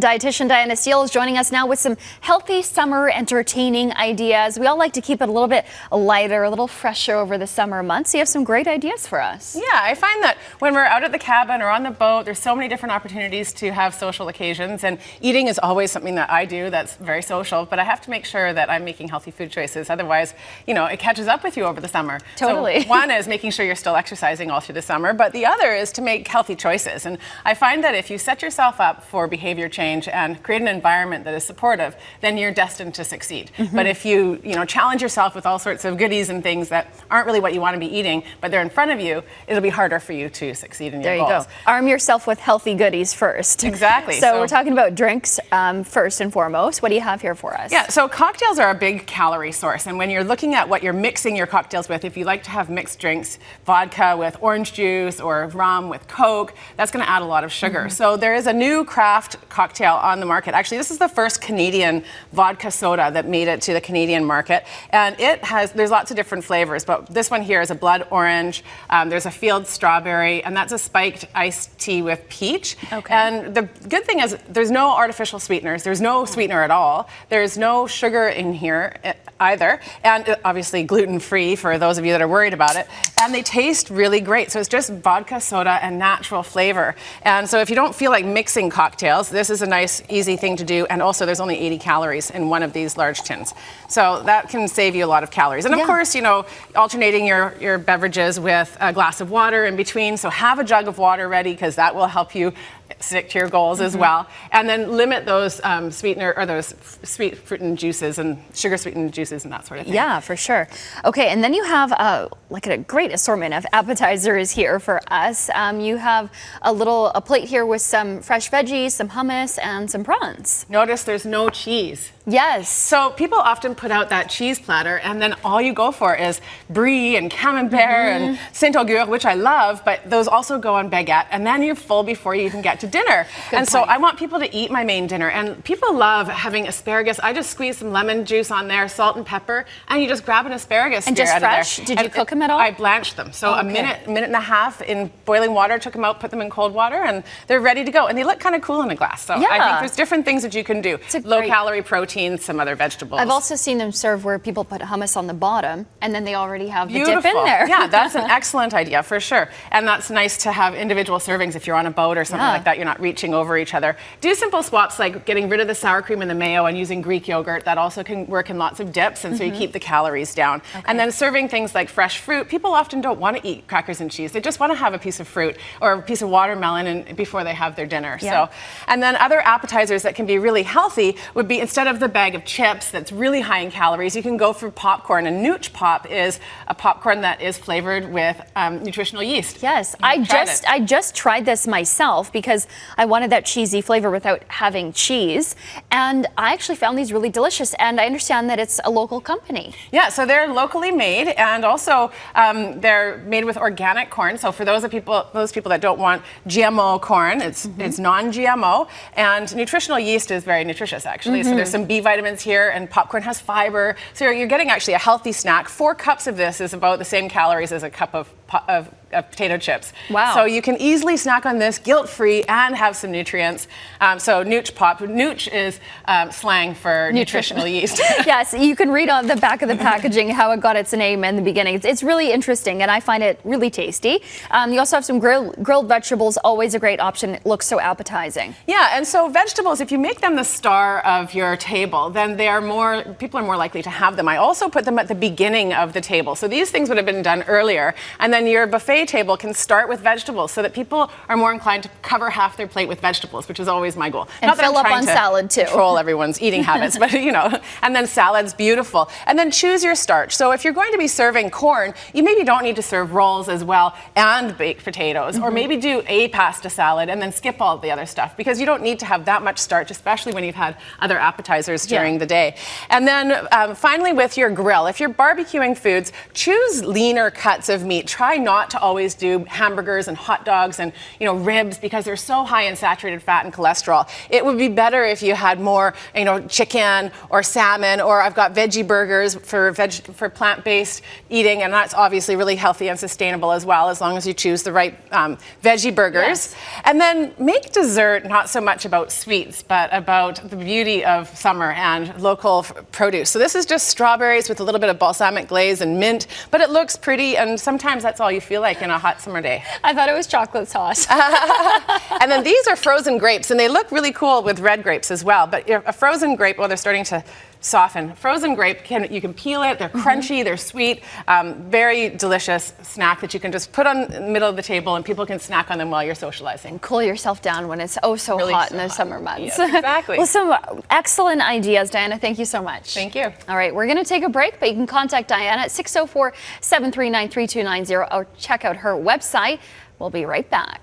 Dietitian Diana Steele is joining us now with some healthy summer entertaining ideas. We all like to keep it a little bit lighter, a little fresher over the summer months. So you have some great ideas for us. Yeah, I find that when we're out at the cabin or on the boat, there's so many different opportunities to have social occasions, and eating is always something that I do that's very social, but I have to make sure that I'm making healthy food choices. Otherwise, you know, it catches up with you over the summer. Totally. So one is making sure you're still exercising all through the summer, but the other is to make healthy choices. And I find that if you set yourself up for behavior change and create an environment that is supportive, then you're destined to succeed. But if you challenge yourself with all sorts of goodies and things that aren't really what you want to be eating, but they're in front of you, it'll be harder for you to succeed in your goals. There you go. Arm yourself with healthy goodies first. Exactly. So we're talking about drinks first and foremost. What do you have here for us? Yeah, so cocktails are a big calorie source, and when you're looking at what you're mixing your cocktails with, if you like to have mixed drinks, vodka with orange juice or rum with Coke, that's going to add a lot of sugar. So there is a new craft cocktail on the market. Actually, this is the first Canadian vodka soda that made it to the Canadian market, and there's lots of different flavors, but this one here is a blood orange, there's a field strawberry, and that's a spiked iced tea with peach. Okay. And the good thing is there's no artificial sweeteners, there's no sweetener at all, there's no sugar in here either, and obviously gluten-free for those of you that are worried about it, and they taste really great. So it's just vodka soda and natural flavor. And so if you don't feel like mixing cocktails, this is a nice, easy thing to do, and also there's only 80 calories in one of these large tins. So that can save you a lot of calories. And of course, alternating your beverages with a glass of water in between, so have a jug of water ready because that will help you stick to your goals as well. And then limit those sweetener or those sweet fruit and juices and sugar sweetened juices and that sort of thing. Yeah, for sure. Okay, and then you have like a great assortment of appetizers here for us. You have a plate here with some fresh veggies, some hummus, and some prawns. Notice there's no cheese. Yes. So people often put out that cheese platter, and then all you go for is brie and camembert and Saint-Augure, which I love, but those also go on baguette, and then you're full before you even get to dinner. So I want people to eat my main dinner, and people love having asparagus. I just squeeze some lemon juice on there, salt and pepper, and you just grab an asparagus and just fresh? Did you cook them at all? I blanched them. So a minute and a half in boiling water, took them out, put them in cold water, and they're ready to go. And they look kind of cool in a glass. So I think there's different things that you can do. Low-calorie protein, some other vegetables. I've also seen them serve where people put hummus on the bottom, and then they already have the dip in there. Yeah, that's an excellent idea for sure. And that's nice to have individual servings if you're on a boat or something like that. You're not reaching over each other. Do simple swaps like getting rid of the sour cream and the mayo and using Greek yogurt. That also can work in lots of dips, and so you keep the calories down. And then serving things like fresh fruit. People often don't want to eat crackers and cheese. They just want to have a piece of fruit or a piece of watermelon before they have their dinner. So, and then other appetizers that can be really healthy would be, instead of the bag of chips that's really high in calories, you can go for popcorn. And Nooch Pop is a popcorn that is flavored with nutritional yeast. Yes, I just tried this myself because I wanted that cheesy flavor without having cheese, and I actually found these really delicious. And I understand that it's a local company. Yeah, so they're locally made, and also they're made with organic corn. So for those people that don't want GMO corn, it's non-GMO, and nutritional yeast is very nutritious actually. So there's some B vitamins here, and popcorn has fiber. So you're getting actually a healthy snack. 4 cups of this is about the same calories as a cup of potato chips. Wow. So you can easily snack on this guilt-free and have some nutrients. So Nooch Pop. Nooch is slang for nutritional yeast. Yes, you can read on the back of the packaging how it got its name in the beginning. It's really interesting, and I find it really tasty. You also have some grilled vegetables, always a great option. It looks so appetizing. Yeah, and so vegetables, if you make them the star of your table, then people are more likely to have them. I also put them at the beginning of the table. So these things would have been done earlier, and then your buffet table can start with vegetables so that people are more inclined to cover half their plate with vegetables, which is always my goal. And fill up on salad too. Control everyone's eating habits, but and then salad's beautiful. And then choose your starch. So if you're going to be serving corn, you maybe don't need to serve rolls as well and baked potatoes, or maybe do a pasta salad and then skip all the other stuff, because you don't need to have that much starch, especially when you've had other appetizers during the day. And then finally, with your grill, if you're barbecuing foods, choose leaner cuts of meat. Try try not to always do hamburgers and hot dogs and ribs because they're so high in saturated fat and cholesterol. It would be better if you had more chicken or salmon, or I've got veggie burgers for plant-based eating, and that's obviously really healthy and sustainable as well, as long as you choose the right veggie burgers. Yes. And then make dessert not so much about sweets, but about the beauty of summer and local produce. So this is just strawberries with a little bit of balsamic glaze and mint, but it looks pretty, and sometimes that's all you feel like in a hot summer day. I thought it was chocolate sauce. And then these are frozen grapes, and they look really cool with red grapes as well. But a frozen grape, they're starting to soften. Frozen grape, you can peel it. They're crunchy, they're sweet, very delicious snack that you can just put on the middle of the table and people can snack on them while you're socializing. Cool yourself down when it's really hot in the summer months. Yes, exactly. Well, some excellent ideas, Diana. Thank you so much. Thank you. All right, we're going to take a break, but you can contact Diana at 604-739-3290 or check out her website. We'll be right back.